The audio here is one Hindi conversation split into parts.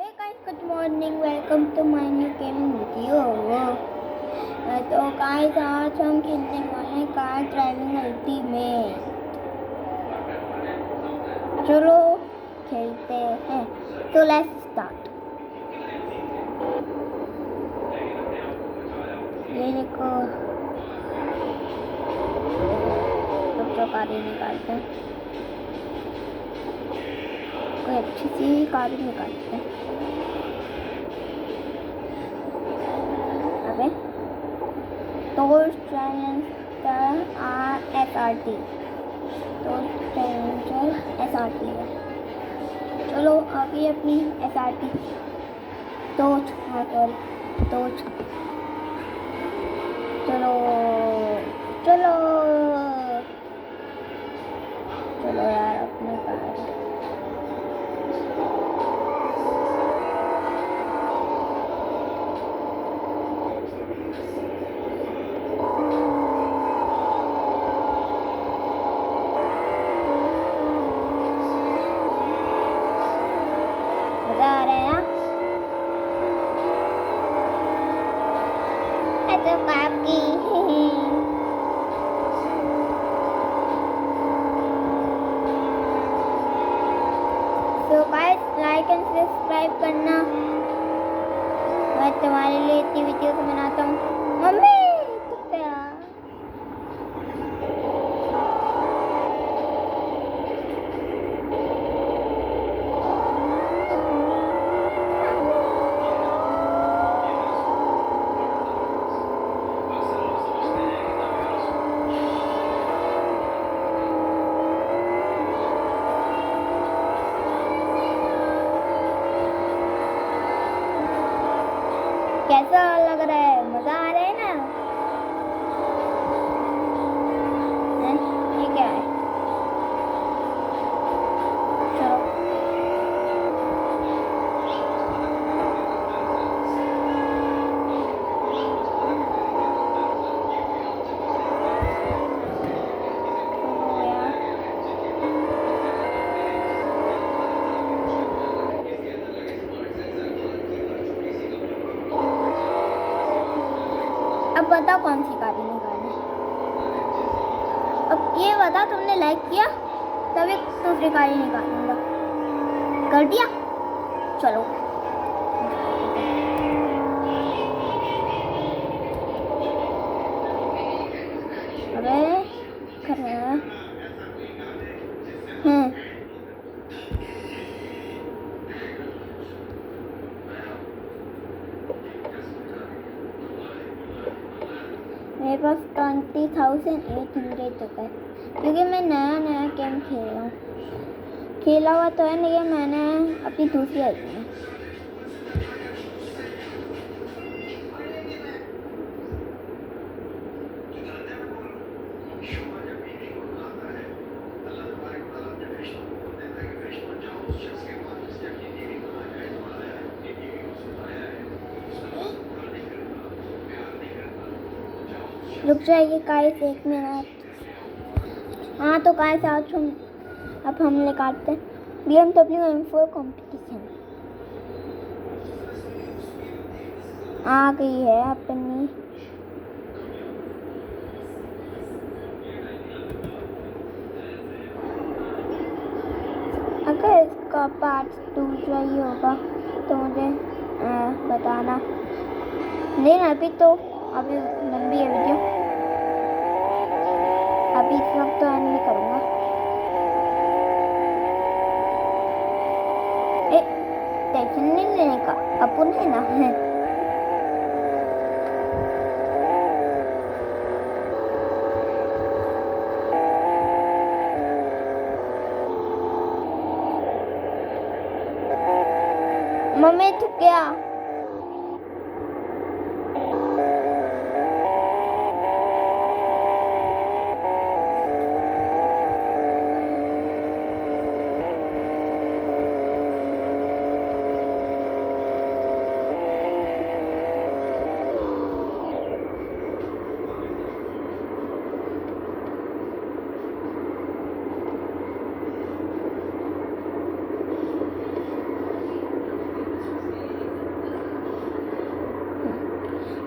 Hey guys, good morning. Welcome to my new gaming video. तो guys आज हम खेलने वाले हैं कार ड्राइविंग अल्टीमेट। चलो खेलते हैं। तो लेट्स स्टार्ट। ये देखो तो कारें निकालते हैं, कोई अच्छी सी कार निकालते हैं। अबे toll challenger SRT, toll challenger SRT है। चलो आगे अपनी SRT टोच टोच चलो चलो चलो यार अपने कार मजा आ रहा है ना? तो काफी तो गाइस लाइक एंड सब्सक्राइब करना। मैं तुम्हारे लिए इतनी वीडियो बनाता हूँ। मम्मी तो क्या कैसा लग रहा है? मजा आ रहा है ना? ये क्या है? चलो यार अब बताओ कौन सी गाड़ी निकालनी। अब ये बता, तुमने लाइक किया तभी दूसरी गाड़ी निकालूंगा। कर दिया? चलो अबे कर रहा है। मेरे पास 20,800 तक है, क्योंकि मैं नया गेम खेल रहा हूँ। खेला हुआ तो है लेकिन मैंने अपनी दूसरी आई है। रुक जाइए गाइस 1 मिनट। हाँ तो गाइस आज अब हम निकालते हैं BMW M4 कंपटीशन। आ गई है अपनी। अगर इसका पार्ट 2 चाहिए होगा तो मुझे बताना। नहीं अभी लंबी है वीडियो, अभी इस वक्त तो एंड नहीं करूँगा। टेंशन नहीं लेने का, अपन है ना है। मम्मी तू क्या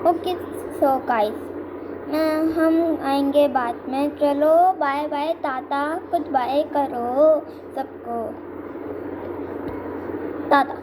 ओके सो गाइस, हम आएंगे बाद में। चलो bye bye, tata, goodbye करो सबको, टाटा।